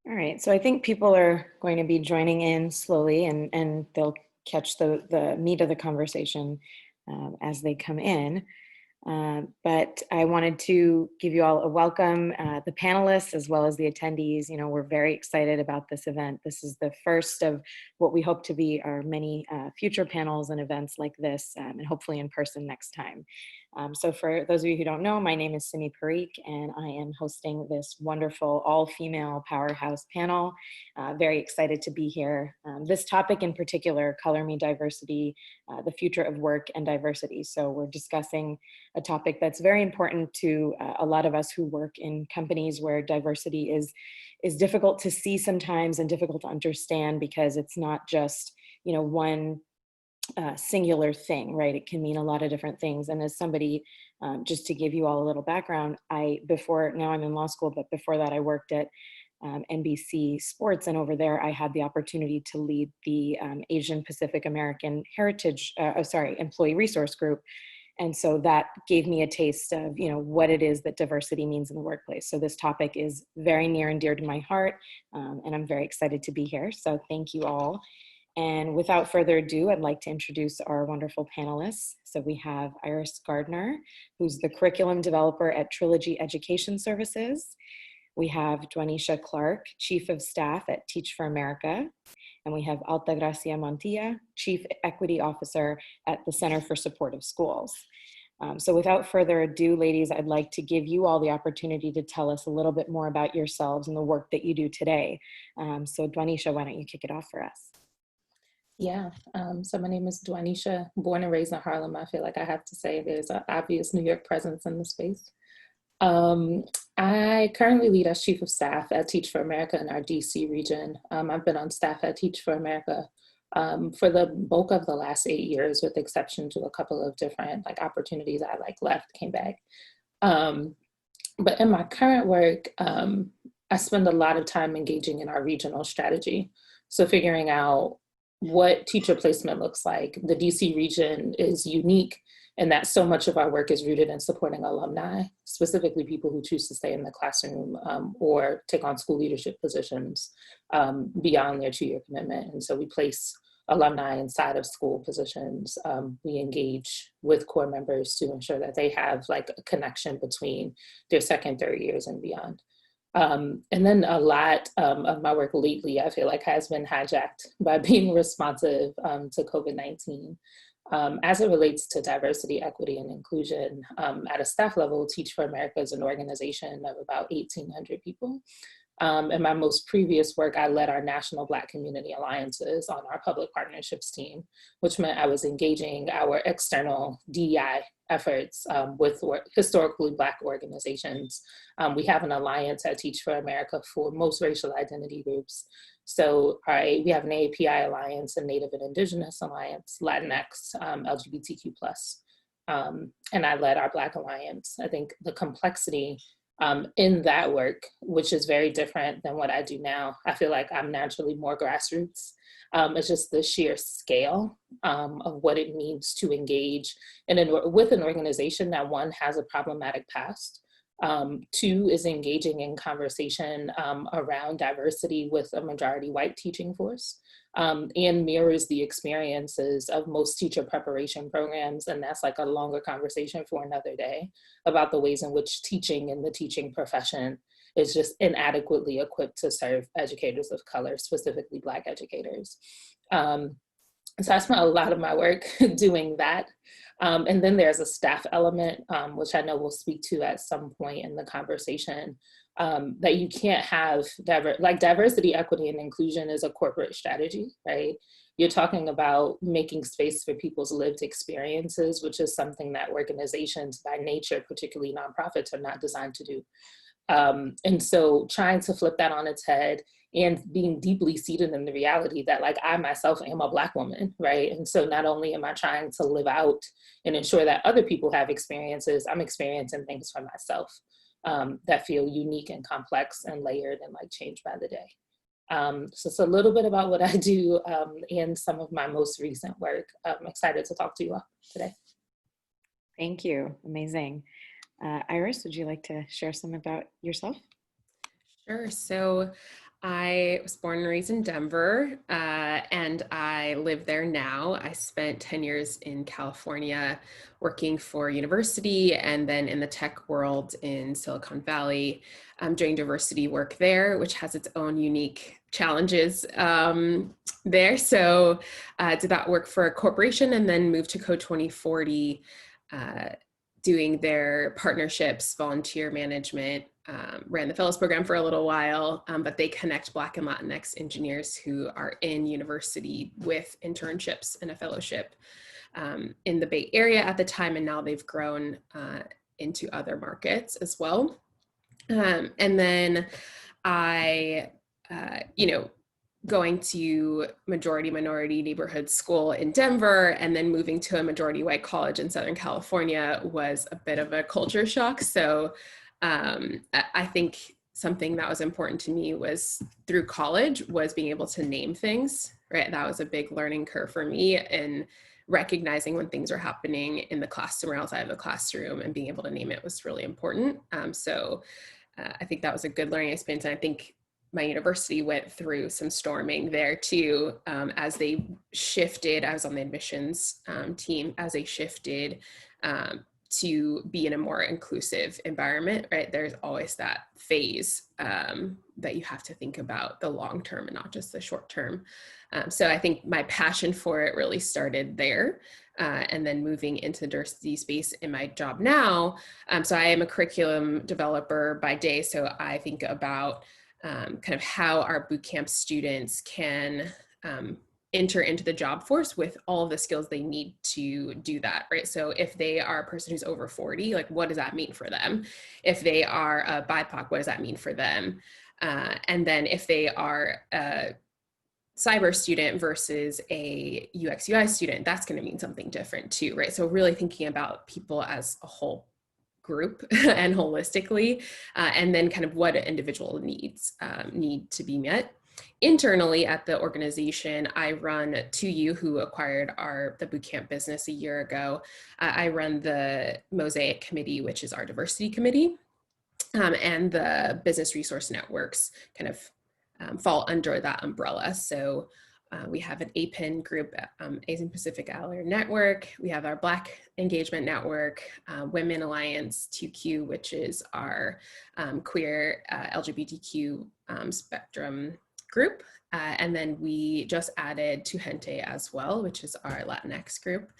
All right, so I think people are going to be joining in slowly and they'll catch the meat of the conversation as they come in. But I wanted to give you all a welcome, the panelists as well as the attendees. You know, we're very excited about this event. This is the first of what we hope to be our many future panels and events like this, and hopefully in person next time. So for those of you who don't know, my name is Simi Parikh, and I am hosting this wonderful all-female powerhouse panel. Very excited to be here. This topic in particular, Color Me Diversity, the future of work and diversity. So we're discussing a topic that's very important to a lot of us who work in companies where diversity is difficult to see sometimes and difficult to understand, because it's not just, you know, one singular thing, right? It can mean a lot of different things. And as somebody, just to give you all a little background, now I'm in law school, but before that I worked at NBC Sports, and over there I had the opportunity to lead the Asian Pacific American Heritage, Employee Resource Group. And so that gave me a taste of, you know, what it is that diversity means in the workplace. So this topic is very near and dear to my heart, and I'm very excited to be here. So thank you all. And without further ado, I'd like to introduce our wonderful panelists. So we have Iris Gardner, who's the curriculum developer at Trilogy Education Services. We have Duanecia Clark, Chief of Staff at Teach for America. And we have Altagracia Montilla, Chief Equity Officer at the Center for Supportive Schools. So without further ado, ladies, I'd like to give you all the opportunity to tell us a little bit more about yourselves and the work that you do today. So Duanecia, why don't you kick it off for us? Yeah, so my name is Duanecia, born and raised in Harlem. I feel like I have to say there's an obvious New York presence in the space. I currently lead as Chief of Staff at Teach for America in our DC region. I've been on staff at Teach for America for the bulk of the last 8 years, with exception to a couple of different opportunities I left, came back. But in my current work, I spend a lot of time engaging in our regional strategy. So figuring out what teacher placement looks like. The DC region is unique in that so much of our work is rooted in supporting alumni, specifically people who choose to stay in the classroom or take on school leadership positions beyond their 2-year commitment. And so we place alumni inside of school positions. We engage with core members to ensure that they have a connection between their second, third years and beyond. And then a lot of my work lately, I feel like, has been hijacked by being responsive to COVID-19. As it relates to diversity, equity, and inclusion, at a staff level, Teach for America is an organization of about 1,800 people. In my most previous work, I led our National Black Community Alliances on our public partnerships team, which meant I was engaging our external DEI efforts with historically Black organizations. We have an alliance at Teach for America for most racial identity groups. So we have an AAPI alliance, a Native and Indigenous alliance, Latinx, LGBTQ+. And I led our Black alliance. I think the complexity in that work, which is very different than what I do now. I feel like I'm naturally more grassroots. It's just the sheer scale of what it means to engage with an organization that, one, has a problematic past, two, is engaging in conversation around diversity with a majority white teaching force, and mirrors the experiences of most teacher preparation programs. And that's a longer conversation for another day, about the ways in which teaching in the teaching profession is just inadequately equipped to serve educators of color, specifically Black educators. So I spent a lot of my work doing that. And then there's a staff element, which I know we'll speak to at some point in the conversation, that you can't have, diversity, equity, and inclusion is a corporate strategy, right? You're talking about making space for people's lived experiences, which is something that organizations by nature, particularly nonprofits, are not designed to do. And so trying to flip that on its head and being deeply seated in the reality that I myself am a Black woman, right? And so not only am I trying to live out and ensure that other people have experiences, I'm experiencing things for myself that feel unique and complex and layered and changed by the day. So it's a little bit about what I do in some of my most recent work. I'm excited to talk to you all today. Thank you. Amazing. Iris, would you like to share some about yourself? Sure. So I was born and raised in Denver, and I live there now. I spent 10 years in California working for university and then in the tech world in Silicon Valley, doing diversity work there, which has its own unique challenges there. So did that work for a corporation and then moved to Code 2040, doing their partnerships, volunteer management, ran the fellows program for a little while, but they connect Black and Latinx engineers who are in university with internships and a fellowship in the Bay Area at the time, and now they've grown into other markets as well. And then I, going to majority minority neighborhood school in Denver and then moving to a majority white college in Southern California was a bit of a culture shock. So I think something that was important to me was through college was being able to name things, right? That was a big learning curve for me, and recognizing when things are happening in the classroom or outside of the classroom and being able to name it was really important. So I think that was a good learning experience. And I think my university went through some storming there too, as they shifted. I was on the admissions team as they shifted to be in a more inclusive environment, right? There's always that phase that you have to think about the long term and not just the short term. So I think my passion for it really started there. And then moving into the diversity space in my job now. So I am a curriculum developer by day. So I think about kind of how our bootcamp students can enter into the job force with all of the skills they need to do that, right? So if they are a person who's over 40, like what does that mean for them? If they are a BIPOC, what does that mean for them? And then if they are a cyber student versus a UX UI student, that's going to mean something different too, right? So really thinking about people as a whole group and holistically, and then kind of what individual needs need to be met. Internally at the organization, I run 2U, who acquired the bootcamp business a year ago. I run the Mosaic committee, which is our diversity committee, and the business resource networks kind of fall under that umbrella. So we have an APIN group, Asian Pacific Ally Network. We have our Black Engagement Network, Women Alliance 2Q, which is our queer LGBTQ spectrum group. And then we just added Tu Gente as well, which is our Latinx group.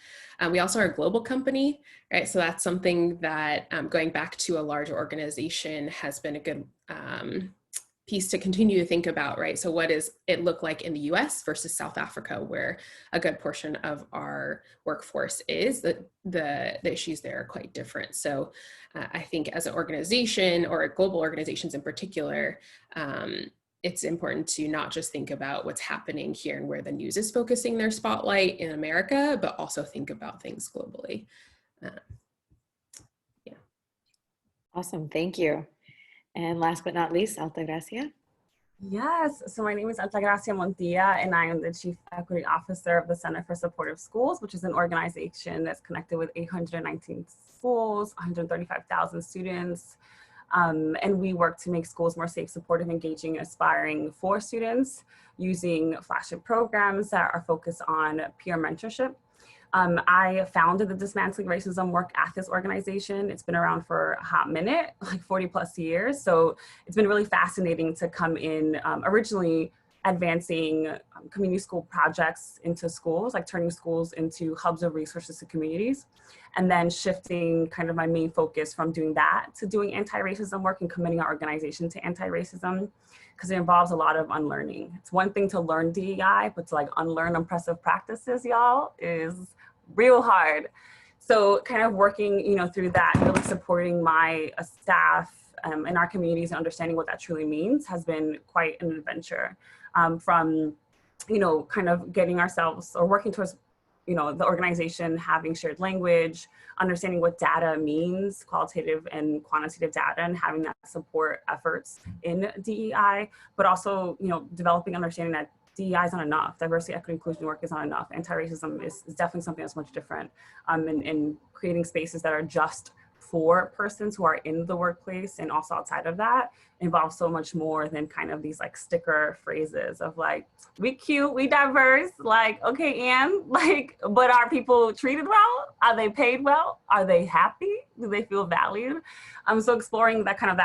We also are a global company, right? So that's something that going back to a larger organization has been a good piece to continue to think about, right? So what does it look like in the US versus South Africa, where a good portion of our workforce is? The issues there are quite different. So I think as an organization, or global organizations in particular, it's important to not just think about what's happening here and where the news is focusing their spotlight in America, but also think about things globally. Yeah. Awesome, thank you. And last but not least, Altagracia. Yes, so my name is Altagracia Montilla, and I am the Chief Equity Officer of the Center for Supportive Schools, which is an organization that's connected with 819 schools, 135,000 students. And we work to make schools more safe, supportive, engaging, and aspiring for students using flagship programs that are focused on peer mentorship. I founded the Dismantling Racism work at this organization. It's been around for a hot minute, like 40 plus years. So it's been really fascinating to come in, originally advancing community school projects into schools, like turning schools into hubs of resources to communities, and then shifting kind of my main focus from doing that to doing anti-racism work and committing our organization to anti-racism, because it involves a lot of unlearning. It's one thing to learn DEI, but to like unlearn oppressive practices, y'all, is real hard. So kind of working, through that, really supporting my staff in our communities and understanding what that truly means has been quite an adventure. From, kind of getting ourselves or working towards, the organization having shared language, understanding what data means, qualitative and quantitative data, and having that support efforts in DEI, but also, developing understanding that DEI is not enough. Diversity, equity, inclusion work is not enough. Anti-racism is definitely something that's much different, and creating spaces that are just for persons who are in the workplace and also outside of that involves so much more than kind of these like sticker phrases of like, we cute, we diverse, like, okay, and like, but are people treated well? Are they paid well? Are they happy? Do they feel valued? So exploring that kind of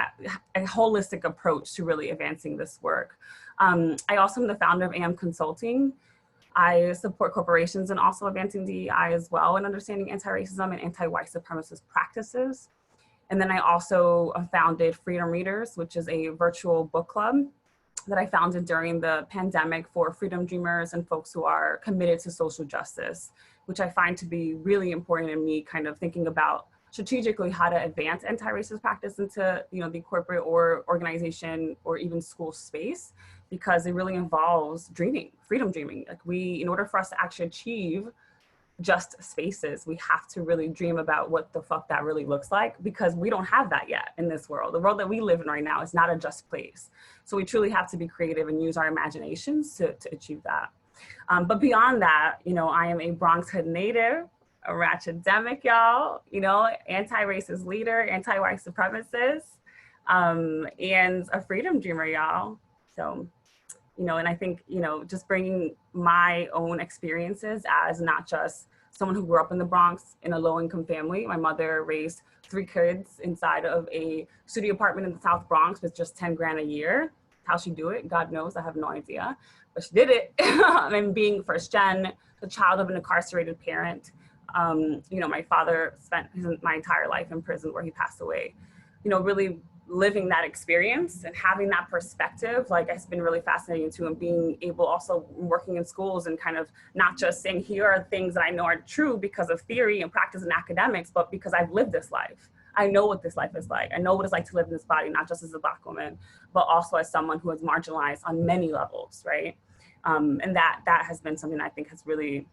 a holistic approach to really advancing this work. I also am the founder of AM Consulting. I support corporations and also advancing DEI as well and understanding anti-racism and anti-white supremacist practices. And then I also founded Freedom Readers, which is a virtual book club that I founded during the pandemic for freedom dreamers and folks who are committed to social justice, which I find to be really important in me kind of thinking about strategically how to advance anti-racist practice into, you know, the corporate or organization or even school space, because it really involves dreaming, freedom dreaming. Like in order for us to actually achieve just spaces, we have to really dream about what the fuck that really looks like, because we don't have that yet in this world. The world that we live in right now is not a just place. So we truly have to be creative and use our imaginations to achieve that. But beyond that, you know, I am a Bronx Hood native, a ratchetdemic, y'all, you know, anti-racist leader, anti-white supremacist, and a freedom dreamer, y'all. So, you know, and I think, you know, just bringing my own experiences as not just someone who grew up in the Bronx in a low-income family. My mother raised 3 kids inside of a studio apartment in the South Bronx with just 10 grand a year. How she do it, God knows, I have no idea, but she did it. And being first gen, the child of an incarcerated parent, you know, my father spent my entire life in prison where he passed away, you know, really living that experience and having that perspective, like it's been really fascinating too, and being able also working in schools and kind of not just saying, here are things that I know are true because of theory and practice and academics, but because I've lived this life. I know what this life is like. I know what it's like to live in this body, not just as a Black woman, but also as someone who is marginalized on many levels, right? And that has been something I think has really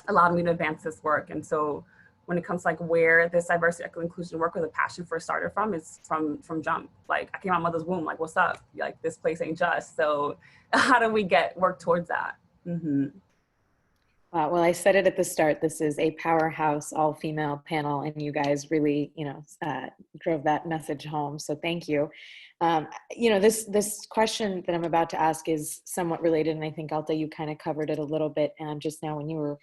allowed me to advance this work. And so when it comes to like where this diversity, equity, inclusion work with a passion for started from is from jump. Like I came out of mother's womb, like, what's up? Like this place ain't just. So how do we work towards that? Mm-hmm. Well, I said it at the start, this is a powerhouse all-female panel, and you guys really, you know, drove that message home. So thank you. You know, this question that I'm about to ask is somewhat related, and I think, Alta, you kind of covered it a little bit just now when you were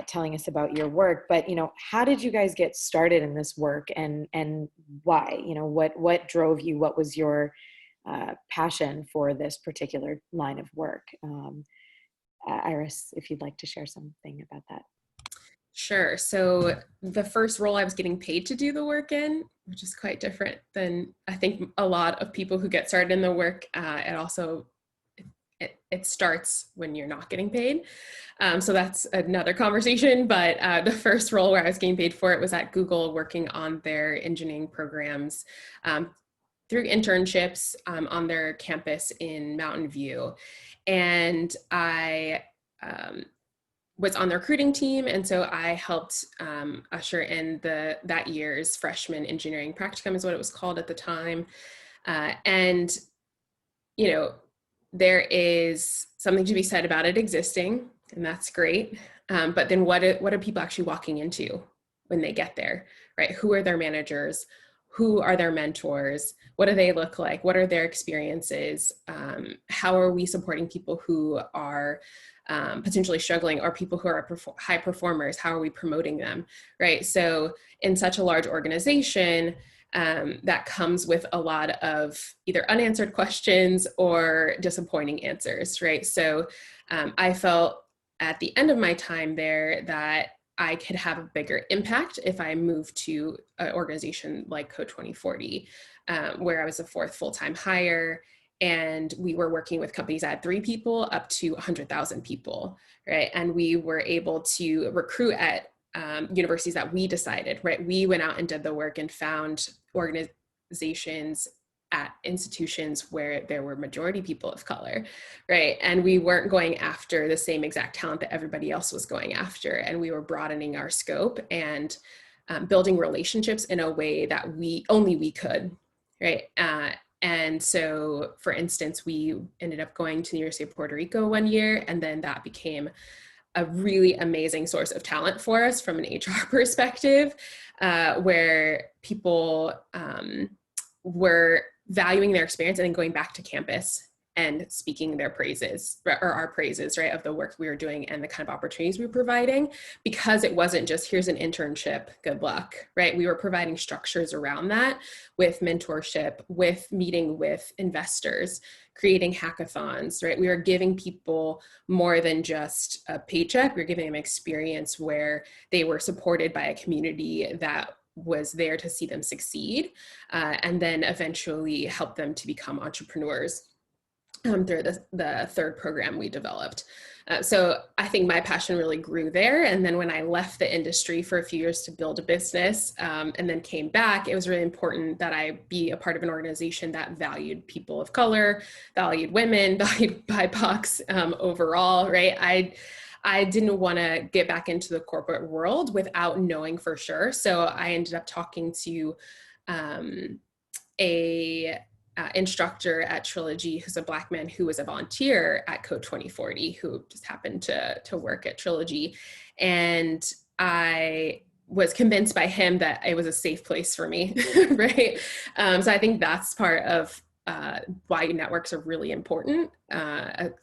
telling us about your work. But, you know, how did you guys get started in this work, and why? You know, what drove you? What was your passion for this particular line of work? Iris, if you'd like to share something about that. Sure. So the first role I was getting paid to do the work in, which is quite different than I think a lot of people who get started in the work. It starts when you're not getting paid. So that's another conversation. But the first role where I was getting paid for it was at Google, working on their engineering programs through internships on their campus in Mountain View. And I was on the recruiting team. And so I helped usher in that year's freshman engineering practicum is what it was called at the time. And, you know, there is something to be said about it existing, and that's great. But then what are people actually walking into when they get there, right? Who are their managers? Who are their mentors? What do they look like? What are their experiences? How are we supporting people who are potentially struggling, or people who are high performers? How are we promoting them, right? So in such a large organization, that comes with a lot of either unanswered questions or disappointing answers, right? So I felt at the end of my time there that I could have a bigger impact if I moved to an organization like Code 2040, where I was a 4th full-time hire, and we were working with companies that had 3 people up to 100,000 people, right? And we were able to recruit at universities that we decided, right? We went out and did the work and found organizations at institutions where there were majority people of color, right? And we weren't going after the same exact talent that everybody else was going after. And we were broadening our scope and building relationships in a way that only we could, right? And so, for instance, we ended up going to the University of Puerto Rico one year, and then that became a really amazing source of talent for us from an HR perspective. where people were valuing their experience and then going back to campus and speaking their praises, or our praises, right, of the work we were doing and the kind of opportunities we were providing, because it wasn't just, here's an internship, good luck, right? We were providing structures around that with mentorship, with meeting with investors, creating hackathons, right? We were giving people more than just a paycheck. We were giving them experience where they were supported by a community that was there to see them succeed, and then eventually help them to become entrepreneurs through the third program we developed. So I think my passion really grew there. And then when I left the industry for a few years to build a business, and then came back, it was really important that I be a part of an organization that valued people of color, valued women, valued BIPOCs overall, right? I didn't want to get back into the corporate world without knowing for sure. So I ended up talking to a instructor at Trilogy, who's a Black man who was a volunteer at Code 2040, who just happened to work at Trilogy. And I was convinced by him that it was a safe place for me, right? So I think that's part of why networks are really important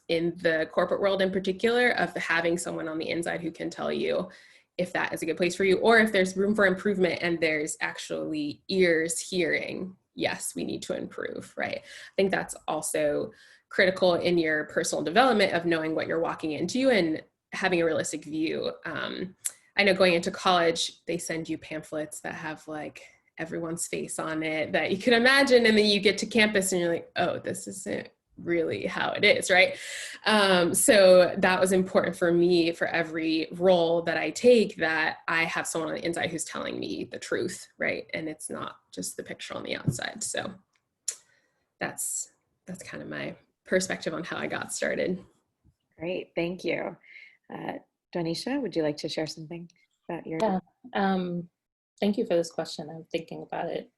in the corporate world in particular, of having someone on the inside who can tell you if that is a good place for you, or if there's room for improvement and there's actually ears hearing, yes, we need to improve, right? I think that's also critical in your personal development of knowing what you're walking into and having a realistic view. I know going into college, they send you pamphlets that have like everyone's face on it that you can imagine. And then you get to campus and you're like, oh, this isn't really how it is, right? So that was important for me for every role that I take, that I have someone on the inside who's telling me the truth, right? And it's not just the picture on the outside. So that's kind of my perspective on how I got started. Great, thank you. Duanecia, would you like to share something about your? Yeah, thank you for this question. I'm thinking about it.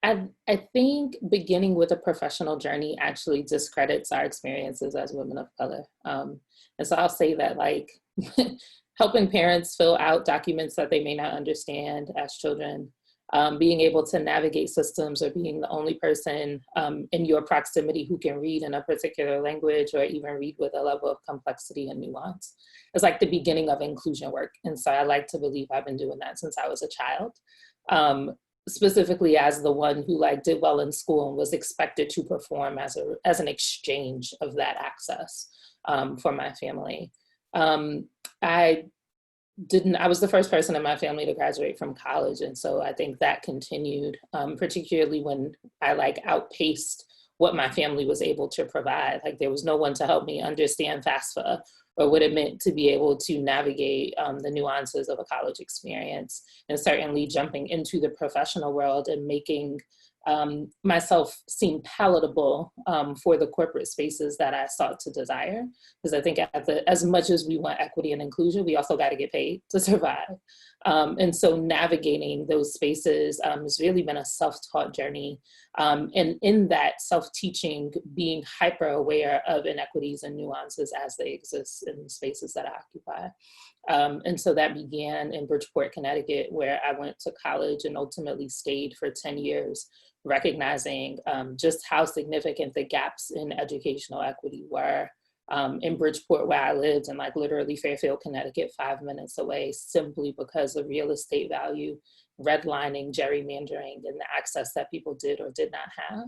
I think beginning with a professional journey actually discredits our experiences as women of color. And so I'll say that, like, helping parents fill out documents that they may not understand as children, being able to navigate systems, or being the only person in your proximity who can read in a particular language, or even read with a level of complexity and nuance. It's like the beginning of inclusion work. And so I like to believe I've been doing that since I was a child. Specifically as the one who like did well in school and was expected to perform as an exchange of that access for my family. I was the first person in my family to graduate from college. And so I think that continued, particularly when I like outpaced what my family was able to provide. Like there was no one to help me understand FAFSA or what it meant to be able to navigate the nuances of a college experience, and certainly jumping into the professional world and making myself seem palatable for the corporate spaces that I sought to desire. Because I think as much as we want equity and inclusion, we also got to get paid to survive. And so navigating those spaces has really been a self-taught journey. And in that self-teaching, being hyper aware of inequities and nuances as they exist in the spaces that I occupy. And so that began in Bridgeport, Connecticut, where I went to college and ultimately stayed for 10 years, recognizing just how significant the gaps in educational equity were in Bridgeport, where I lived, and like literally Fairfield, Connecticut, 5 minutes away, simply because of real estate value, redlining, gerrymandering, and the access that people did or did not have.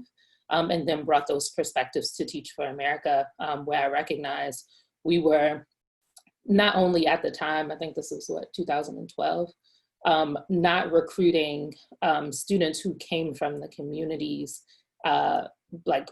And then brought those perspectives to Teach for America, where I recognized we were not only at the time, I think this was 2012, not recruiting students who came from the communities like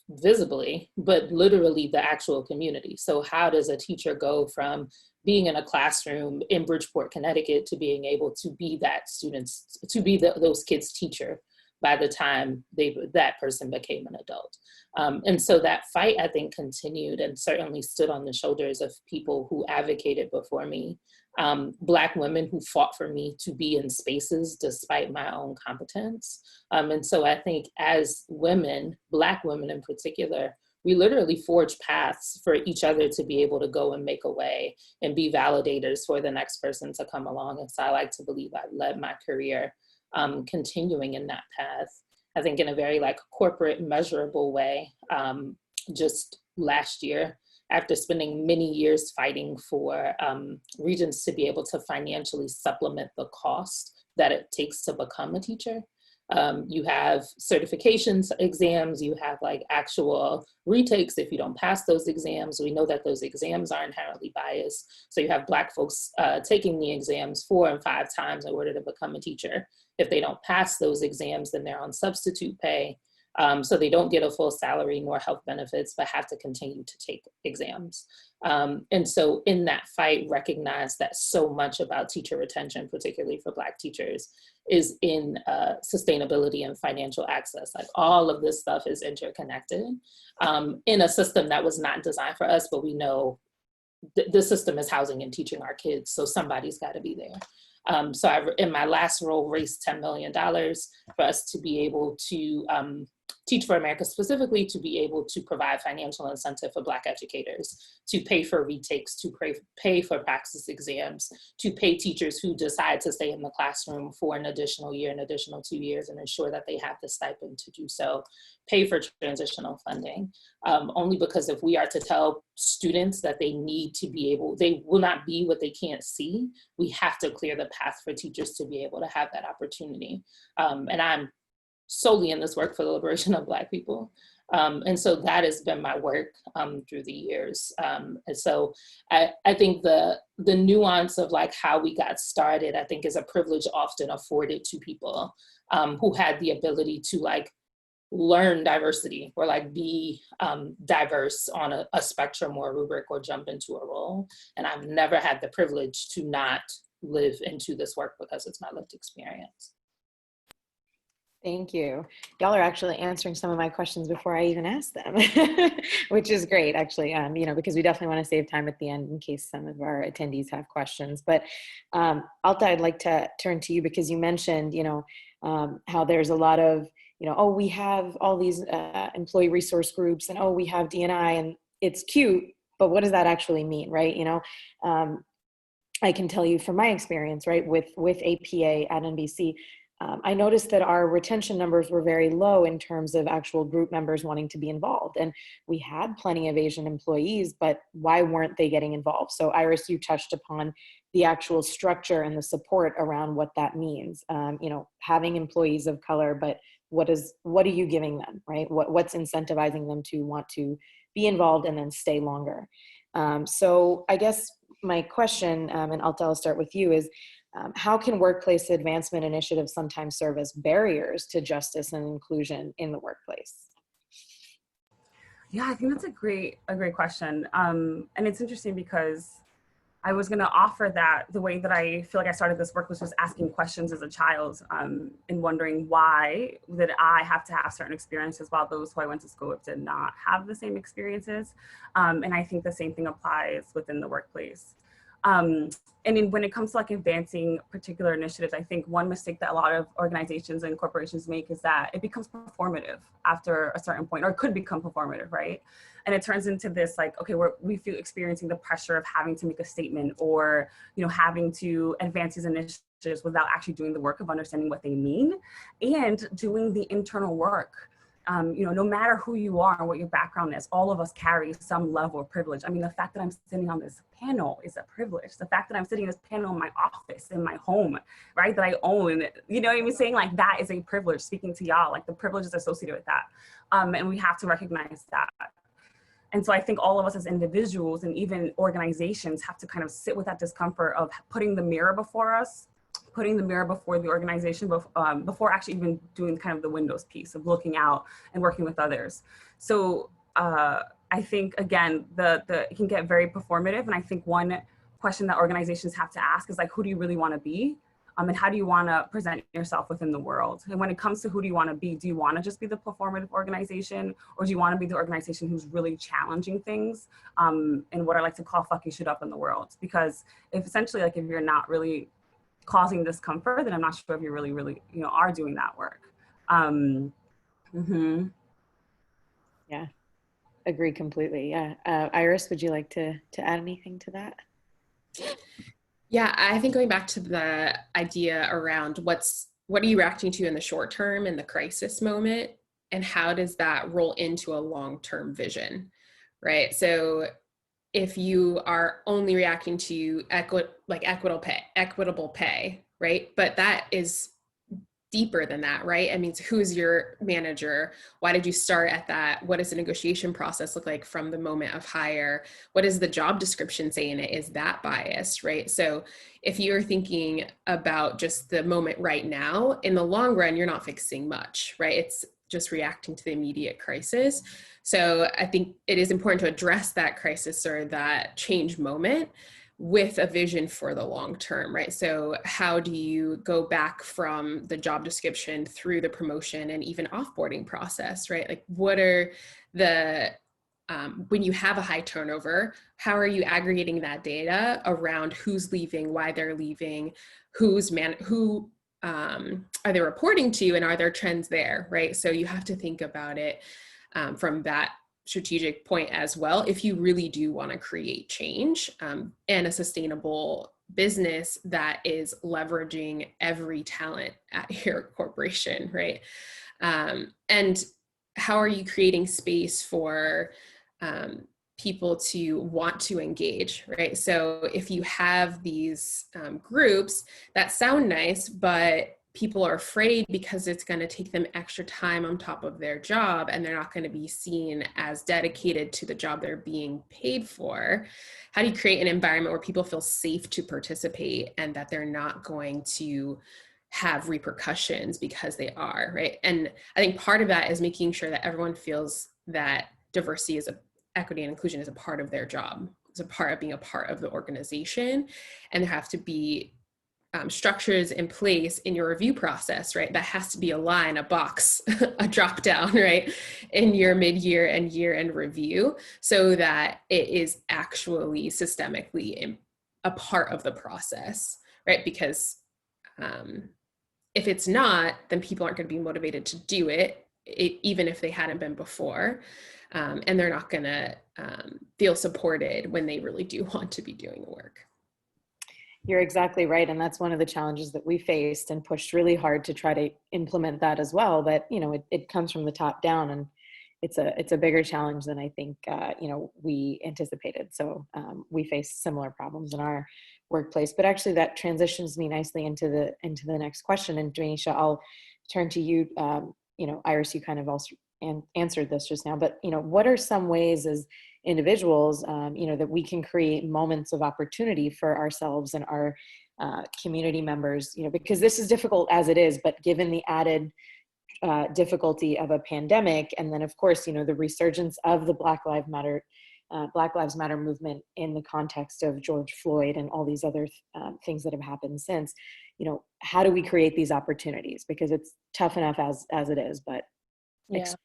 visibly, but literally the actual community. So how does a teacher go from being in a classroom in Bridgeport, Connecticut, to being able to be those kids' teacher by the time that person became an adult? And so that fight, I think, continued and certainly stood on the shoulders of people who advocated before me, Black women who fought for me to be in spaces despite my own competence. And so I think as women, Black women in particular, we literally forge paths for each other to be able to go and make a way and be validators for the next person to come along. And so I like to believe I've led my career continuing in that path. I think in a very like corporate measurable way. Just last year, after spending many years fighting for regions to be able to financially supplement the cost that it takes to become a teacher. You have certifications exams, you have like actual retakes if you don't pass those exams. We know that those exams are inherently biased. So you have Black folks taking the exams 4 and 5 times in order to become a teacher. If they don't pass those exams, then they're on substitute pay. So they don't get a full salary nor health benefits, but have to continue to take exams. And so in that fight, recognize that so much about teacher retention, particularly for Black teachers, is in sustainability and financial access. Like all of this stuff is interconnected in a system that was not designed for us, but we know the system is housing and teaching our kids, so somebody's got to be there. So I, in my last role, raised $10 million for us to be able to Teach for America specifically, to be able to provide financial incentive for Black educators, to pay for retakes, to pay for praxis exams, to pay teachers who decide to stay in the classroom for an additional year, an additional 2 years, and ensure that they have the stipend to do so, pay for transitional funding. Only because if we are to tell students that they need to be able, they will not be what they can't see, we have to clear the path for teachers to be able to have that opportunity. And I'm solely in this work for the liberation of Black people. And so that has been my work through the years. And so I think the nuance of like how we got started, I think is a privilege often afforded to people who had the ability to like learn diversity or like be diverse on a spectrum or a rubric or jump into a role. And I've never had the privilege to not live into this work because it's my lived experience. Thank you. Y'all are actually answering some of my questions before I even asked them, which is great, actually, you know, because we definitely want to save time at the end in case some of our attendees have questions. But Alta, I'd like to turn to you because you mentioned, you know, how there's a lot of, you know, oh, we have all these employee resource groups and, oh, we have D&I and it's cute, but what does that actually mean, right? You know, I can tell you from my experience, right, with APA at NBC, I noticed that our retention numbers were very low in terms of actual group members wanting to be involved. And we had plenty of Asian employees, but why weren't they getting involved? So Iris, you touched upon the actual structure and the support around what that means. You know, having employees of color, but what are you giving them, right? What's incentivizing them to want to be involved and then stay longer? So I guess my question, and Alta, I'll start with you, is how can workplace advancement initiatives sometimes serve as barriers to justice and inclusion in the workplace? Yeah, I think that's a great question. And it's interesting because I was going to offer that the way that I feel like I started this work was just asking questions as a child and wondering why did I have to have certain experiences while those who I went to school with did not have the same experiences. And I think the same thing applies within the workplace. And when it comes to like advancing particular initiatives, I think one mistake that a lot of organizations and corporations make is that it becomes performative after a certain point, or it could become performative, right? And it turns into this like, okay, we feel experiencing the pressure of having to make a statement or, you know, having to advance these initiatives without actually doing the work of understanding what they mean and doing the internal work. You know, no matter who you are and what your background is, all of us carry some level of privilege. I mean, the fact that I'm sitting on this panel is a privilege. The fact that I'm sitting on this panel in my office, in my home, right, that I own, you know what I mean? Saying like that is a privilege, speaking to y'all, like the privileges associated with that. And we have to recognize that. And so I think all of us as individuals and even organizations have to kind of sit with that discomfort of putting the mirror before us, putting the mirror before the organization before actually even doing kind of the windows piece of looking out and working with others. So I think, again, it can get very performative. And I think one question that organizations have to ask is like, who do you really want to be? And how do you want to present yourself within the world? And when it comes to who do you want to be, do you want to just be the performative organization, or do you want to be the organization who's really challenging things and what I like to call fucking shit up in the world? Because if you're not really causing discomfort, then I'm not sure if you really, you know, are doing that work. Yeah, agree completely. Yeah. Iris, would you like to add anything to that? Yeah, I think going back to the idea around what are you reacting to in the short term in the crisis moment, and how does that roll into a long-term vision, right? So if you are only reacting to equitable pay, right? But that is deeper than that, right? I mean, who's your manager? Why did you start at that? What does the negotiation process look like from the moment of hire? What does the job description say in it? Is that biased, right? So if you're thinking about just the moment right now, in the long run, you're not fixing much, right? It's just reacting to the immediate crisis. So I think it is important to address that crisis or that change moment with a vision for the long term, right? So how do you go back from the job description through the promotion and even offboarding process, right? Like what are the, when you have a high turnover, how are you aggregating that data around who's leaving, why they're leaving, who are they reporting to, and are there trends there, right? So you have to think about it from that strategic point as well, if you really do want to create change and a sustainable business that is leveraging every talent at your corporation, right? And how are you creating space for people to want to engage, right? So if you have these groups that sound nice, but people are afraid because it's going to take them extra time on top of their job and they're not going to be seen as dedicated to the job they're being paid for, how do you create an environment where people feel safe to participate and that they're not going to have repercussions because they are, right? And I think part of that is making sure that everyone feels that diversity is equity and inclusion is a part of their job. It's a part of being a part of the organization. And there have to be structures in place in your review process, right? That has to be a line, a box, a drop down, right? In your mid-year and year-end review so that it is actually systemically a part of the process, right? Because if it's not, then people aren't going to be motivated to do it, even if they hadn't been before. And they're not going to feel supported when they really do want to be doing the work. You're exactly right. And that's one of the challenges that we faced and pushed really hard to try to implement that as well. But, you know, it comes from the top down, and it's a bigger challenge than I think, you know, we anticipated. So we face similar problems in our workplace. But actually that transitions me nicely into the next question. And Duanecia, I'll turn to you. You know, Iris, you kind of also answered this just now, but, you know, what are some ways as individuals, you know, that we can create moments of opportunity for ourselves and our community members, you know, because this is difficult as it is, but given the added difficulty of a pandemic, and then of course, you know, the resurgence of the Black Lives Matter movement in the context of George Floyd and all these other things that have happened since, you know, how do we create these opportunities? Because it's tough enough as it is, but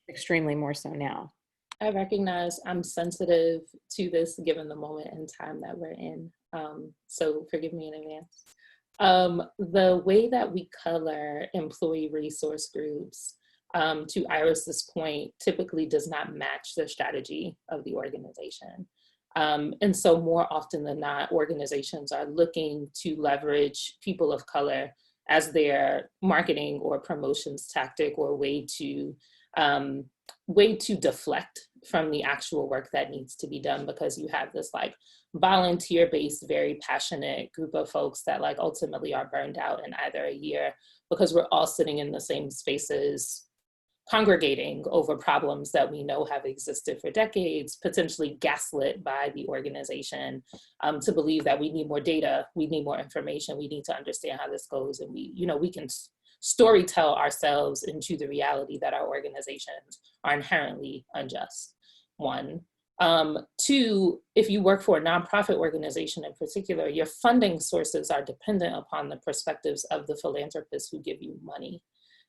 extremely more so now. I recognize I'm sensitive to this given the moment in time that we're in. So forgive me in advance. The way that we color employee resource groups, to Iris's point, typically does not match the strategy of the organization. And so more often than not, organizations are looking to leverage people of color as their marketing or promotions tactic or way to deflect from the actual work that needs to be done, because you have this like volunteer-based, very passionate group of folks that like ultimately are burned out in either a year because we're all sitting in the same spaces congregating over problems that we know have existed for decades, potentially gaslit by the organization to believe that we need more data, we need more information, we need to understand how this goes, and we can story tell ourselves into the reality that our organizations are inherently unjust, one. Two, if you work for a nonprofit organization in particular, your funding sources are dependent upon the perspectives of the philanthropists who give you money.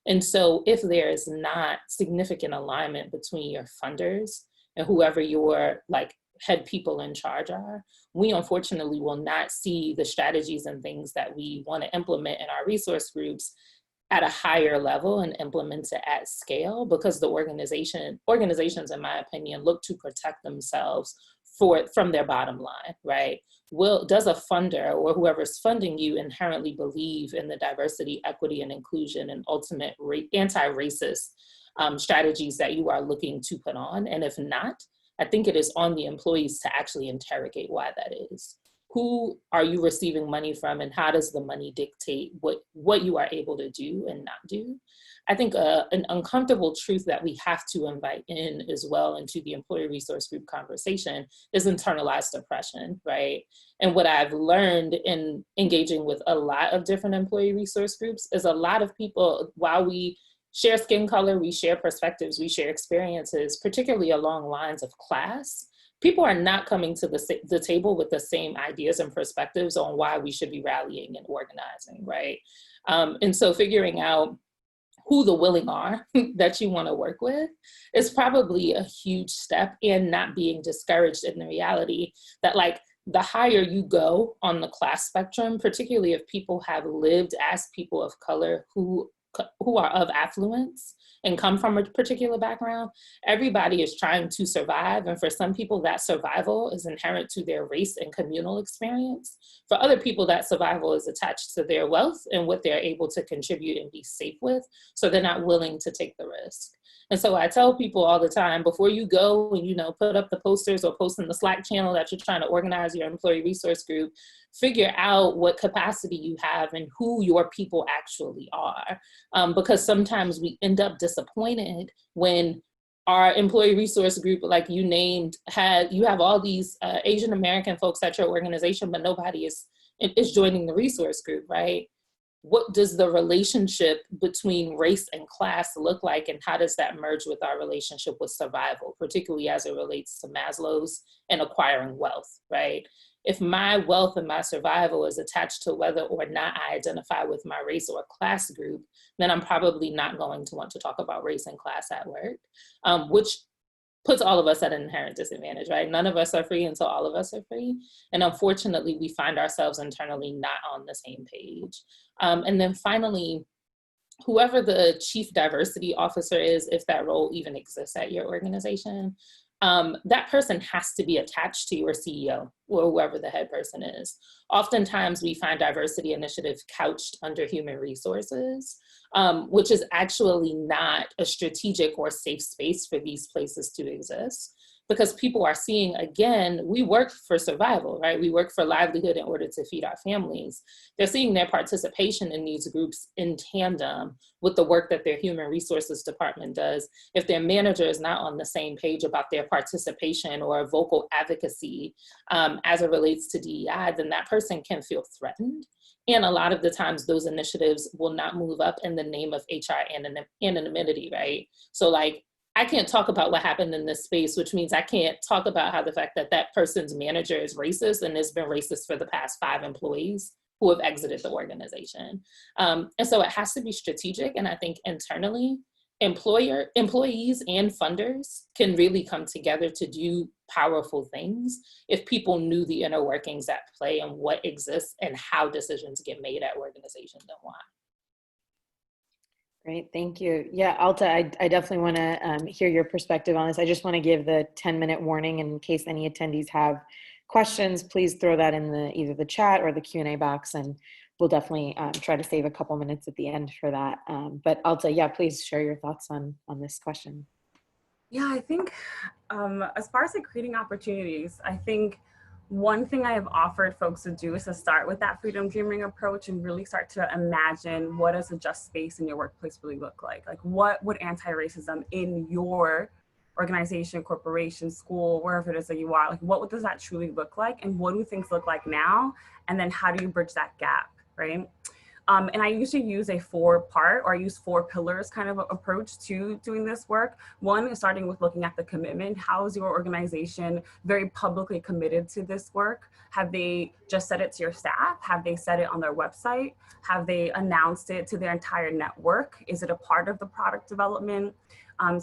And so if there is not significant alignment between your funders and whoever your like head people in charge are, we unfortunately will not see the strategies and things that we want to implement in our resource groups at a higher level and implements it at scale, because the organizations, in my opinion, look to protect themselves from their bottom line, right? Does a funder or whoever's funding you inherently believe in the diversity, equity, and inclusion and ultimate anti-racist strategies that you are looking to put on? And if not, I think it is on the employees to actually interrogate why that is. Who are you receiving money from, and how does the money dictate what you are able to do and not do? I think an uncomfortable truth that we have to invite in as well into the employee resource group conversation is internalized oppression, right? And what I've learned in engaging with a lot of different employee resource groups is a lot of people, while we share skin color, we share perspectives, we share experiences, particularly along lines of class, people are not coming to the table with the same ideas and perspectives on why we should be rallying and organizing, right? And so figuring out who the willing are that you want to work with is probably a huge step, in not being discouraged in the reality that, like, the higher you go on the class spectrum, particularly if people have lived as people of color who are of affluence and come from a particular background, everybody is trying to survive. And for some people, that survival is inherent to their race and communal experience. For other people, that survival is attached to their wealth and what they're able to contribute and be safe with. So they're not willing to take the risk. And so I tell people all the time, before you go and, put up the posters or post in the Slack channel that you're trying to organize your employee resource group, figure out what capacity you have and who your people actually are. Because sometimes we end up disappointed when our employee resource group, like you named, you have all these Asian American folks at your organization, but nobody is joining the resource group, right? What does the relationship between race and class look like, and how does that merge with our relationship with survival, particularly as it relates to Maslow's and acquiring wealth, right? If my wealth and my survival is attached to whether or not I identify with my race or class group, then I'm probably not going to want to talk about race and class at work, which puts all of us at an inherent disadvantage, right? None of us are free until all of us are free. And unfortunately, we find ourselves internally not on the same page. And then finally, whoever the chief diversity officer is, if that role even exists at your organization, that person has to be attached to your CEO or whoever the head person is. Oftentimes we find diversity initiatives couched under human resources, which is actually not a strategic or safe space for these places to exist. Because people are seeing, again, we work for survival, right? We work for livelihood in order to feed our families. They're seeing their participation in these groups in tandem with the work that their human resources department does. If their manager is not on the same page about their participation or vocal advocacy as it relates to DEI, then that person can feel threatened. And a lot of the times those initiatives will not move up in the name of HR anonymity, right? So like, I can't talk about what happened in this space, which means I can't talk about how the fact that that person's manager is racist and has been racist for the past 5 employees who have exited the organization. And so it has to be strategic. And I think internally, employees and funders can really come together to do powerful things if people knew the inner workings at play and what exists and how decisions get made at organizations and why. Great, thank you. Yeah, Alta, I definitely want to hear your perspective on this. I just want to give the 10-minute warning in case any attendees have questions. Please throw that in either the chat or the Q&A box, and we'll definitely try to save a couple minutes at the end for that. But Alta, yeah, please share your thoughts on this question. Yeah, I think as far as like creating opportunities, I think one thing I have offered folks to do is to start with that freedom dreaming approach and really start to imagine what does a just space in your workplace really look like? Like what would anti-racism in your organization, corporation, school, wherever it is that you are, like what does that truly look like? And what do things look like now? And then how do you bridge that gap, right? And I usually use a 4-part, or I use 4 pillars kind of approach to doing this work. One is starting with looking at the commitment. How is your organization very publicly committed to this work? Have they just said it to your staff? Have they said it on their website? Have they announced it to their entire network? Is it a part of the product development?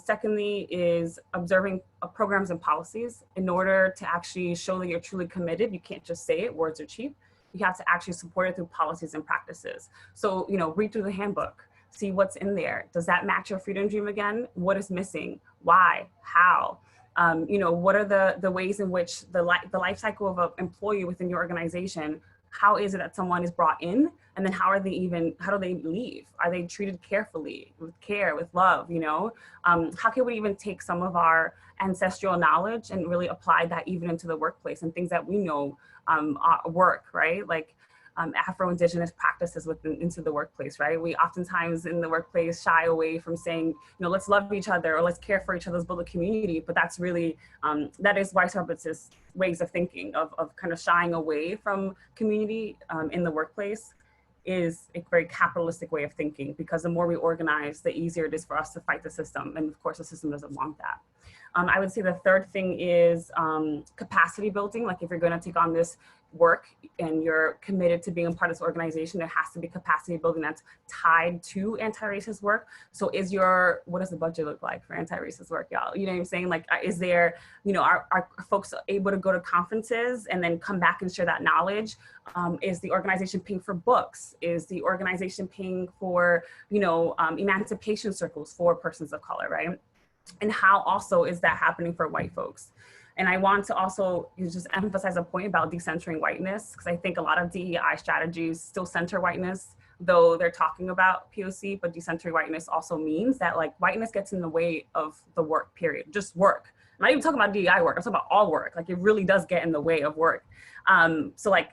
Secondly is observing programs and policies. In order to actually show that you're truly committed, you can't just say it, words are cheap. You have to actually support it through policies and practices. So, read through the handbook, see what's in there. Does that match your freedom dream again? What is missing? Why? How? You know, what are the ways in which the life cycle of an employee within your organization, how is it that someone is brought in, and then how do they leave? Are they treated carefully, with care, with love, you know? How can we even take some of our ancestral knowledge and really apply that even into the workplace and things that we know work, right? Like Afro-Indigenous practices into the workplace, right? We oftentimes in the workplace shy away from saying, you know, let's love each other or let's care for each other, let's build a community. But that's really, that is white supremacist ways of thinking, of kind of shying away from community in the workplace is a very capitalistic way of thinking, because the more we organize, the easier it is for us to fight the system. And of course, the system doesn't want that. I would say the third thing is capacity building. Like if you're going to take on this work and you're committed to being a part of this organization, there has to be capacity building that's tied to anti-racist work. So what does the budget look like for anti-racist work, y'all? You know what I'm saying? Like, is there, you know, are folks able to go to conferences and then come back and share that knowledge? Is the organization paying for books? Is the organization paying for, you know, emancipation circles for persons of color, right? And how also is that happening for white folks? And I want to also just emphasize a point about decentering whiteness, because I think a lot of DEI strategies still center whiteness, though they're talking about POC, but decentering whiteness also means that like whiteness gets in the way of the work, period, just work. I'm not even talking about DEI work, I'm talking about all work. Like it really does get in the way of work. So like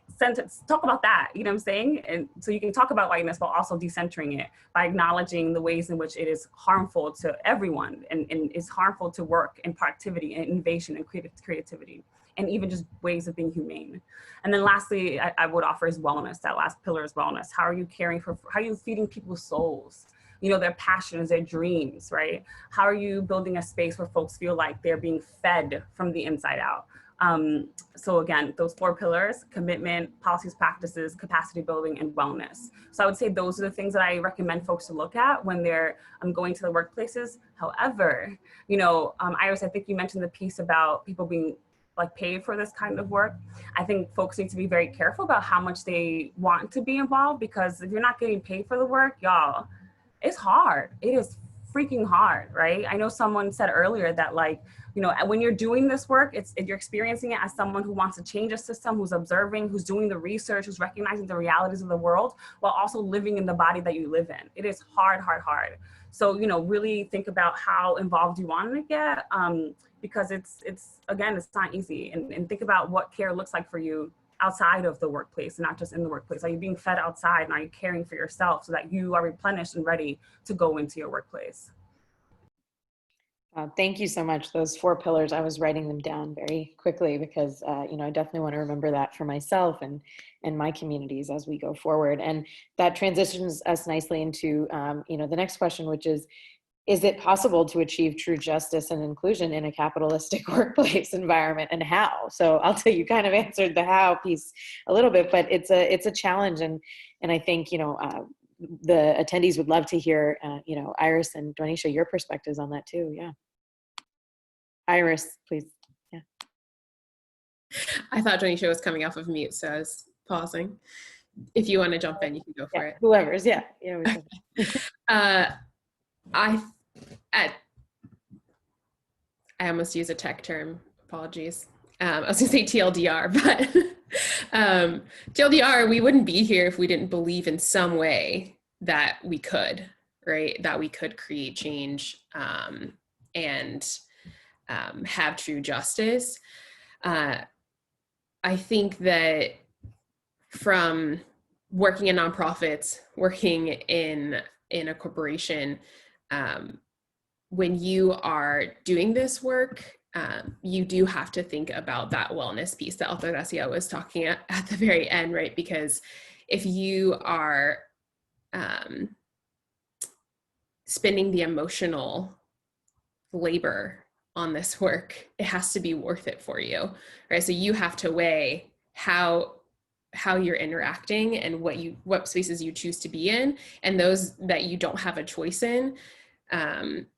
talk about that, you know what I'm saying? And so you can talk about whiteness, but also decentering it by acknowledging the ways in which it is harmful to everyone and is harmful to work and productivity and innovation and creativity, and even just ways of being humane. And then lastly, I would offer is wellness. That last pillar is wellness. How are you how are you feeding people's souls? You know, their passions, their dreams, right? How are you building a space where folks feel like they're being fed from the inside out? So again, those 4 pillars: commitment, policies, practices, capacity building, and wellness. So I would say those are the things that I recommend folks to look at when they're going to the workplaces. However, you know, Iris, I think you mentioned the piece about people being like paid for this kind of work. I think folks need to be very careful about how much they want to be involved, because if you're not getting paid for the work, y'all, it's hard. It is freaking hard, right? I know someone said earlier that like, you know, when you're doing this work, you're experiencing it as someone who wants to change a system, who's observing, who's doing the research, who's recognizing the realities of the world, while also living in the body that you live in. It is hard, hard, hard. So, you know, really think about how involved you want to get, because it's again, it's not easy. And think about what care looks like for you outside of the workplace, and not just in the workplace. Are you being fed outside, and are you caring for yourself so that you are replenished and ready to go into your workplace? Thank you so much. Those 4 pillars, I was writing them down very quickly because, you know, I definitely want to remember that for myself and my communities as we go forward. And that transitions us nicely into, you know, the next question, which is it possible to achieve true justice and inclusion in a capitalistic workplace environment, and how? So I'll tell you, kind of answered the how piece a little bit, but it's a challenge. And I think, you know, the attendees would love to hear, you know, Iris and Duanecia, your perspectives on that too. Yeah. Iris, please. Yeah. I thought Duanecia was coming off of mute, so I was pausing. If you want to jump in, you can go for it. Whoever's, yeah. I almost use a tech term, apologies. I was gonna say TLDR, but TLDR, we wouldn't be here if we didn't believe in some way that we could, right? That we could create change and have true justice. I think that from working in nonprofits, working in a corporation, when you are doing this work, you do have to think about that wellness piece that Altagracia was talking at the very end, right? Because if you are spending the emotional labor on this work, it has to be worth it for you, right? So you have to weigh how you're interacting and what spaces you choose to be in, and those that you don't have a choice in,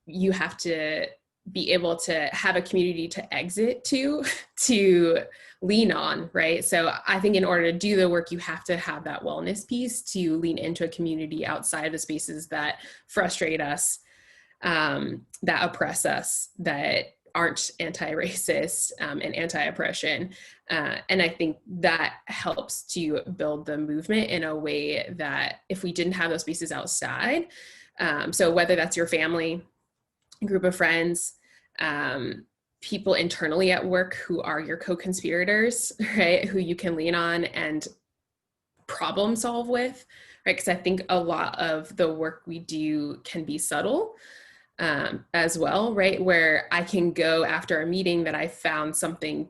you have to be able to have a community to exit to lean on, right? So I think in order to do the work, you have to have that wellness piece to lean into a community outside of the spaces that frustrate us, that oppress us, that aren't anti-racist and anti-oppression. And I think that helps to build the movement in a way that if we didn't have those spaces outside, so whether that's your family, group of friends, people internally at work who are your co-conspirators, right, who you can lean on and problem solve with, right? Because I think a lot of the work we do can be subtle as well, right? Where I can go after a meeting that I found something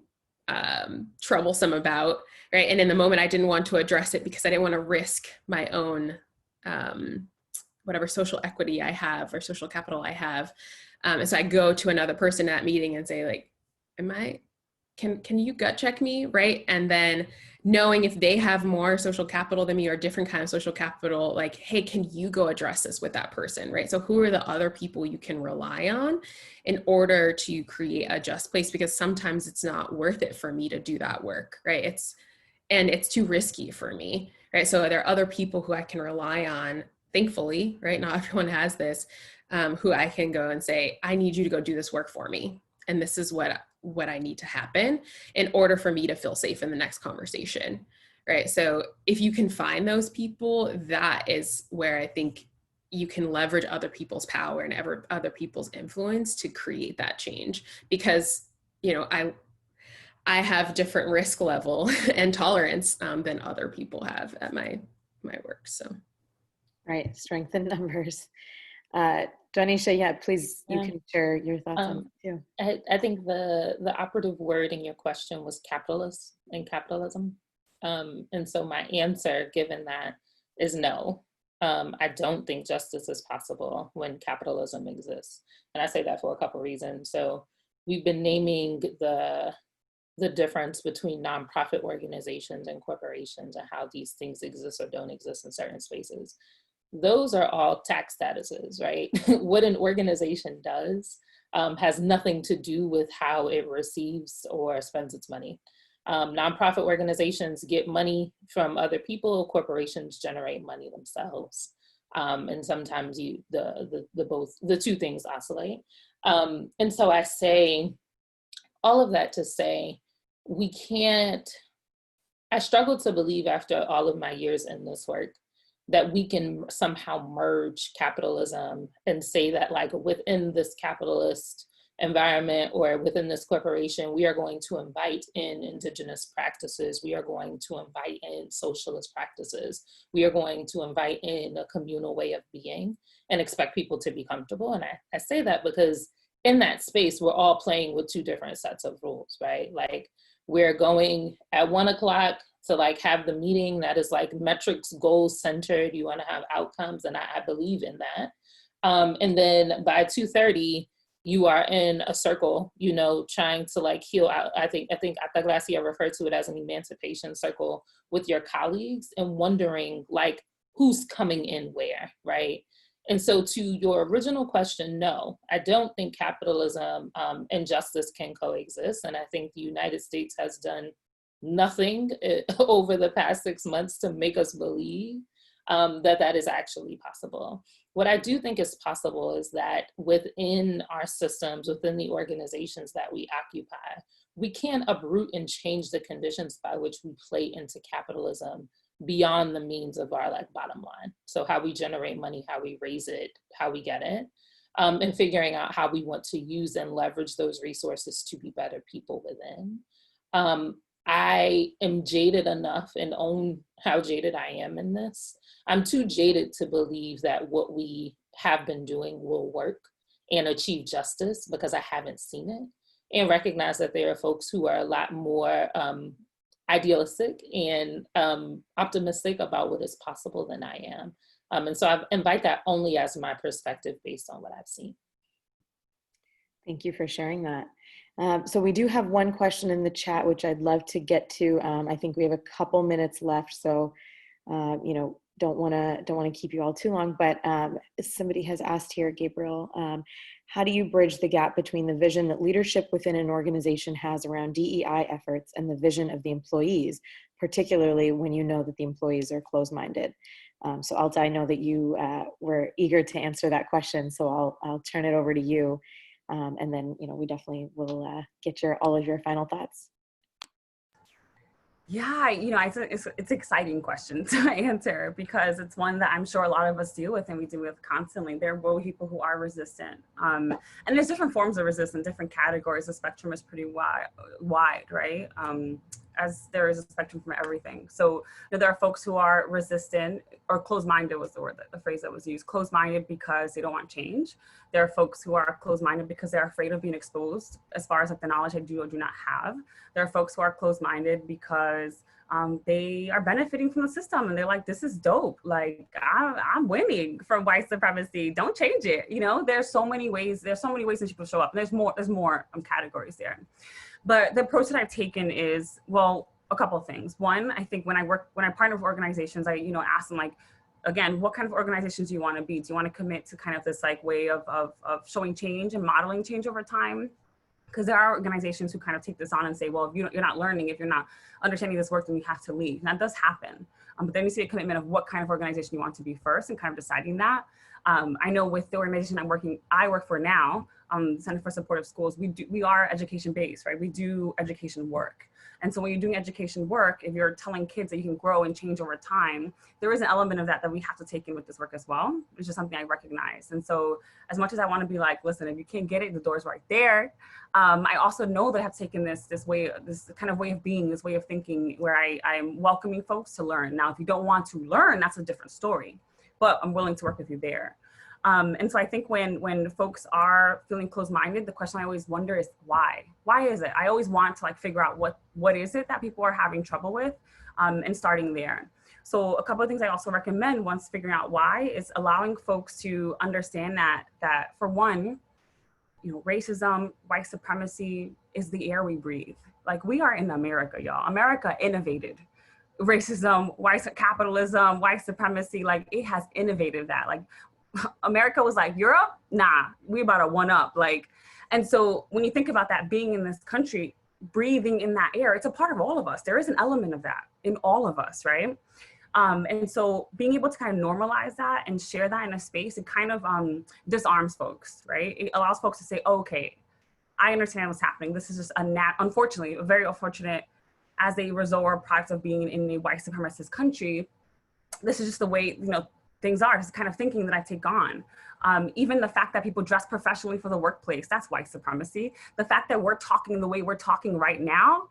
troublesome about, right? And in the moment I didn't want to address it because I didn't want to risk my own whatever social equity I have or social capital I have. And so I go to another person at that meeting and say, like, can you gut check me, right? And then knowing if they have more social capital than me or different kind of social capital, like, hey, can you go address this with that person, right? So who are the other people you can rely on in order to create a just place? Because sometimes it's not worth it for me to do that work, right? It's too risky for me, right? So there are other people who I can rely on, thankfully, right? Not everyone has this, who I can go and say, I need you to go do this work for me. And this is what I need to happen in order for me to feel safe in the next conversation, right? So if you can find those people, that is where I think you can leverage other people's power and other people's influence to create that change. Because, you know, I have different risk level and tolerance than other people have at my work, so. Right, strength in numbers. Duanecia, yeah, please, you can share your thoughts on that too. I think the operative word in your question was capitalist and capitalism. And so my answer, given that, is no. I don't think justice is possible when capitalism exists. And I say that for a couple of reasons. So we've been naming the difference between nonprofit organizations and corporations and how these things exist or don't exist in certain spaces. Those are all tax statuses, right? What an organization does has nothing to do with how it receives or spends its money. Nonprofit organizations get money from other people, corporations generate money themselves. And sometimes the two things oscillate. And so I say all of that to say, I struggle to believe after all of my years in this work that we can somehow merge capitalism and say that, like, within this capitalist environment or within this corporation, we are going to invite in indigenous practices. We are going to invite in socialist practices. We are going to invite in a communal way of being and expect people to be comfortable. And I say that because in that space, we're all playing with two different sets of rules, right? Like, we're going at 1 o'clock to, like, have the meeting that is, like, metrics, goals centered. You want to have outcomes, and I believe in that. And then by 2:30, you are in a circle, you know, trying to, like, heal out. I think Altagracia referred to it as an emancipation circle with your colleagues and wondering, like, who's coming in where, right? And so to your original question, no, I don't think capitalism and justice can coexist. And I think the United States has done nothing over the past 6 months to make us believe that is actually possible. What I do think is possible is that within our systems, within the organizations that we occupy, we can uproot and change the conditions by which we play into capitalism beyond the means of our, like, bottom line. So how we generate money, how we raise it, how we get it, and figuring out how we want to use and leverage those resources to be better people within. I am jaded enough and own how jaded I am in this. I'm too jaded to believe that what we have been doing will work and achieve justice because I haven't seen it, and recognize that there are folks who are a lot more idealistic and optimistic about what is possible than I am. And so I invite that only as my perspective based on what I've seen. Thank you for sharing that. So we do have one question in the chat, which I'd love to get to. I think we have a couple minutes left. So you know, don't want to keep you all too long, but somebody has asked here, Gabriel, how do you bridge the gap between the vision that leadership within an organization has around DEI efforts and the vision of the employees, particularly when you know that the employees are closed-minded? So Alta, I know that you were eager to answer that question, so I'll turn it over to you, and then, you know, we definitely will get all of your final thoughts. Yeah, you know, it's an exciting question to answer because it's one that I'm sure a lot of us deal with and we deal with constantly. There will be people who are resistant. And there's different forms of resistance, different categories. The spectrum is pretty wide, right? As there is a spectrum from everything. So you know, there are folks who are resistant, or closed-minded was the phrase that was used, closed-minded because they don't want change. There are folks who are closed-minded because they're afraid of being exposed as far as like the knowledge I do or do not have. There are folks who are closed-minded because they are benefiting from the system and they're like, this is dope. Like I'm winning from white supremacy. Don't change it. You know, there's so many ways that people show up. And there's more categories there. But the approach that I've taken is, well, a couple of things. One, I think when I partner with organizations, I, you know, ask them like, again, what kind of organizations do you want to be? Do you want to commit to kind of this like way of showing change and modeling change over time? Because there are organizations who kind of take this on and say, well, if you're not learning, if you're not understanding this work, then you have to leave. And that does happen. But then you see a commitment of what kind of organization you want to be first and kind of deciding that. I know with the organization I work for now, Center for Supportive Schools, we are education based, right? We do education work. And so when you're doing education work, if you're telling kids that you can grow and change over time, there is an element of that we have to take in with this work as well, which is something I recognize. And so as much as I want to be like, listen, if you can't get it, the door's right there. I also know that I have taken this kind of way of being, this way of thinking where I'm welcoming folks to learn. Now, if you don't want to learn, that's a different story, but I'm willing to work with you there. And so I think when folks are feeling closed-minded, the question I always wonder is why? Why is it? I always want to like figure out what is it that people are having trouble with, and starting there. So a couple of things I also recommend once figuring out why is allowing folks to understand that for one, you know, racism, white supremacy is the air we breathe. Like we are in America, y'all. America innovated racism, capitalism, white supremacy. Like it has innovated that. Like America was like, Europe, nah, we about to one up. Like, and so when you think about that, being in this country, breathing in that air, it's a part of all of us. There is an element of that in all of us, right? And so being able to kind of normalize that and share that in a space, it kind of disarms folks, right? It allows folks to say, oh, okay, I understand what's happening. This is just unfortunately, a very unfortunate, as a result or product of being in a white supremacist country, this is just the way, you know, things are. It's kind of thinking that I take on. Even the fact that people dress professionally for the workplace, that's white supremacy. The fact that we're talking the way we're talking right now,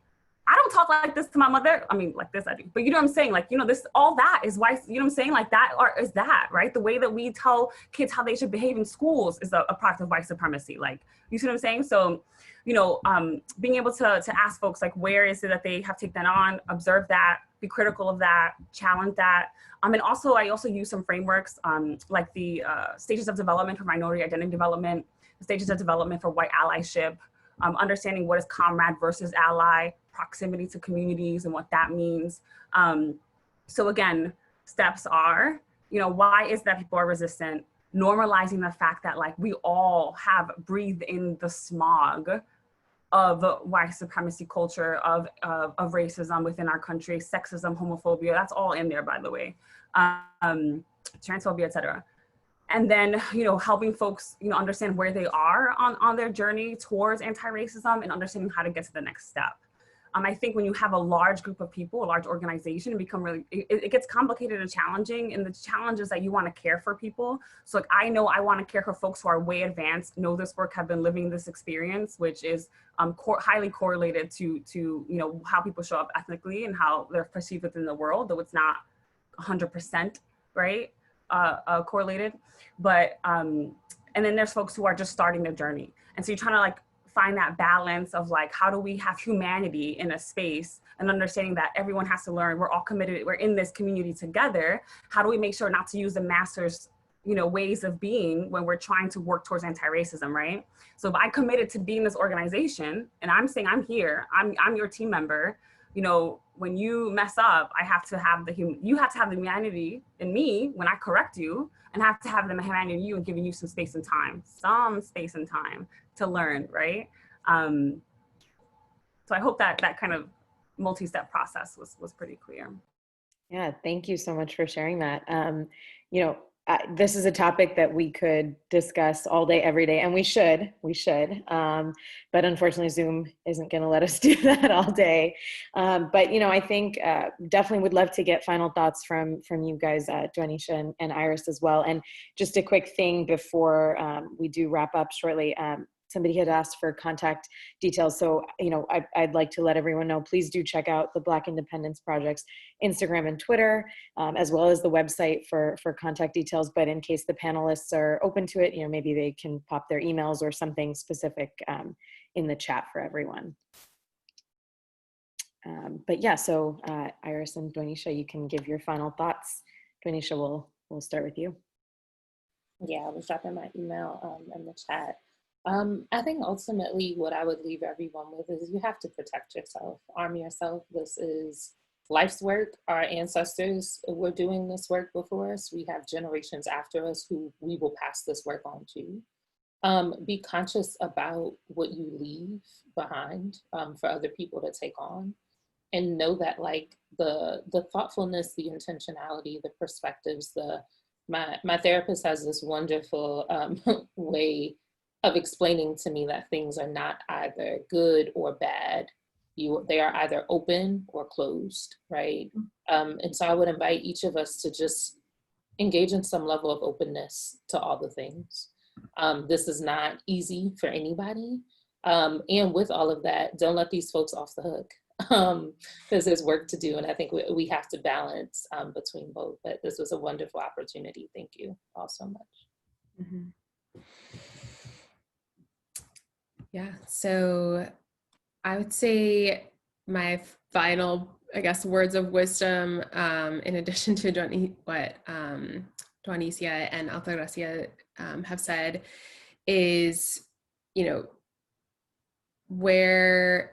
I don't talk like this to my mother. I mean, like this I do, but you know what I'm saying? Like, you know, this, all that is white, you know what I'm saying? Like that, or is that, right? The way that we tell kids how they should behave in schools is a product of white supremacy. Like, you see what I'm saying? So, you know, being able to ask folks, like, where is it that they have taken that on, observe that, be critical of that, challenge that. And also, I also use some frameworks, like the stages of development for minority identity development, the stages of development for white allyship, understanding what is comrade versus ally, proximity to communities and what that means. So again, steps are, you know, why is that people are resistant? Normalizing the fact that like we all have breathed in the smog of white supremacy culture, of racism within our country, sexism, homophobia, that's all in there, by the way, transphobia, et cetera. And then, you know, helping folks, you know, understand where they are on their journey towards anti-racism and understanding how to get to the next step. I think when you have a large group of people, a large organization, it gets complicated and challenging. And the challenge is that you want to care for people. So like, I know I want to care for folks who are way advanced, know this work, have been living this experience, which is highly correlated to, you know, how people show up ethnically and how they're perceived within the world, though it's not 100%, right? Correlated. But, and then there's folks who are just starting their journey. And so you're trying to like, find that balance of like, how do we have humanity in a space and understanding that everyone has to learn, we're all committed, we're in this community together. How do we make sure not to use the master's, you know, ways of being when we're trying to work towards anti-racism, right? So if I committed to being this organization and I'm saying I'm here, I'm your team member, you know, when you mess up, I have to have you have to have the humanity in me when I correct you, and have to have the humanity in you and giving you some space and time to learn, right? So I hope that that kind of multi-step process was pretty clear. Yeah, thank you so much for sharing that. You know, this is a topic that we could discuss all day, every day, and we should. But unfortunately, Zoom isn't going to let us do that all day. But you know, I think definitely would love to get final thoughts from you guys, Duanecia and Iris as well. And just a quick thing before we do wrap up shortly. Somebody had asked for contact details. So, you know, I'd like to let everyone know, please do check out the Black Independence Project's Instagram and Twitter, as well as the website for contact details. But in case the panelists are open to it, you know, maybe they can pop their emails or something specific in the chat for everyone. But yeah, so Iris and Duanecia, you can give your final thoughts. Duanecia, we'll start with you. Yeah, I was dropping my email in the chat. I think ultimately what I would leave everyone with is you have to protect yourself, arm yourself. This is life's work. Our ancestors were doing this work before us. We have generations after us who we will pass this work on to. Be conscious about what you leave behind for other people to take on. And know that like the thoughtfulness, the intentionality, the perspectives, my therapist has this wonderful way of explaining to me that things are not either good or bad. They are either open or closed, right? And so I would invite each of us to just engage in some level of openness to all the things. This is not easy for anybody. And with all of that, don't let these folks off the hook, because there's work to do. And I think we have to balance between both. But this was a wonderful opportunity. Thank you all so much. Mm-hmm. Yeah, so I would say my final, I guess, words of wisdom, in addition to what Duanecia and Altagracia have said, is, you know, where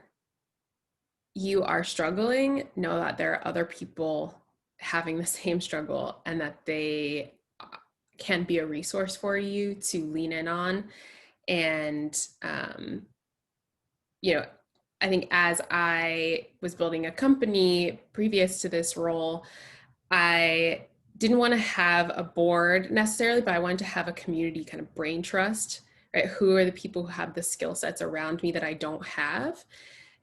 you are struggling, know that there are other people having the same struggle and that they can be a resource for you to lean in on. And, you know, I think as I was building a company previous to this role, I didn't want to have a board necessarily, but I wanted to have a community kind of brain trust, right? Who are the people who have the skill sets around me that I don't have,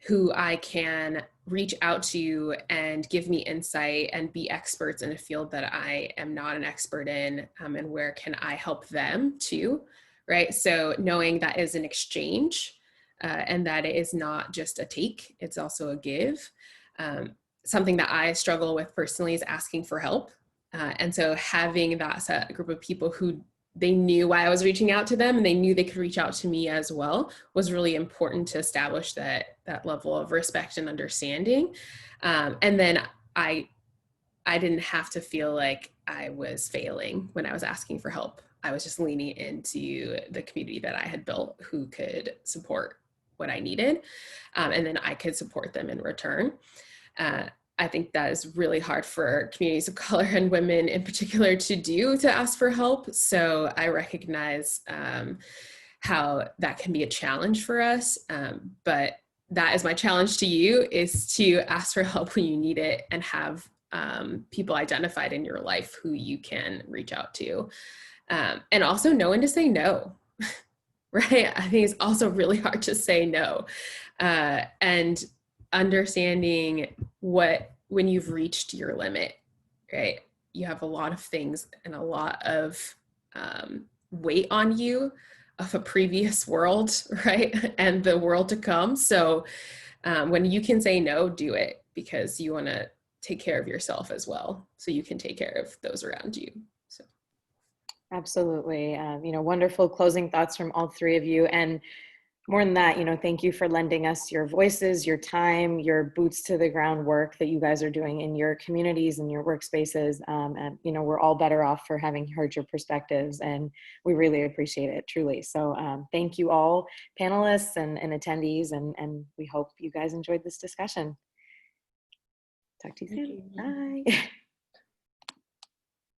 who I can reach out to and give me insight and be experts in a field that I am not an expert in, and where can I help them too, right? So knowing that is an exchange, and that it is not just a take, it's also a give. Something that I struggle with personally is asking for help. And so having that set group of people who they knew why I was reaching out to them and they knew they could reach out to me as well was really important to establish that level of respect and understanding. And then I didn't have to feel like I was failing when I was asking for help. I was just leaning into the community that I had built who could support what I needed. And then I could support them in return. I think that is really hard for communities of color and women in particular to ask for help. So I recognize how that can be a challenge for us. But that is my challenge to you, is to ask for help when you need it and have people identified in your life who you can reach out to. And also know when to say no, right? I think it's also really hard to say no. And understanding when you've reached your limit, right? You have a lot of things and a lot of weight on you of a previous world, right? And the world to come. So when you can say no, do it, because you want to take care of yourself as well, so you can take care of those around you. So. Absolutely. You know, wonderful closing thoughts from all three of you. And more than that, you know, thank you for lending us your voices, your time, your boots to the ground work that you guys are doing in your communities and your workspaces. And, you know, we're all better off for having heard your perspectives, and we really appreciate it, truly. So thank you all, panelists and attendees, and we hope you guys enjoyed this discussion. Talk to you Thank soon. you. Bye.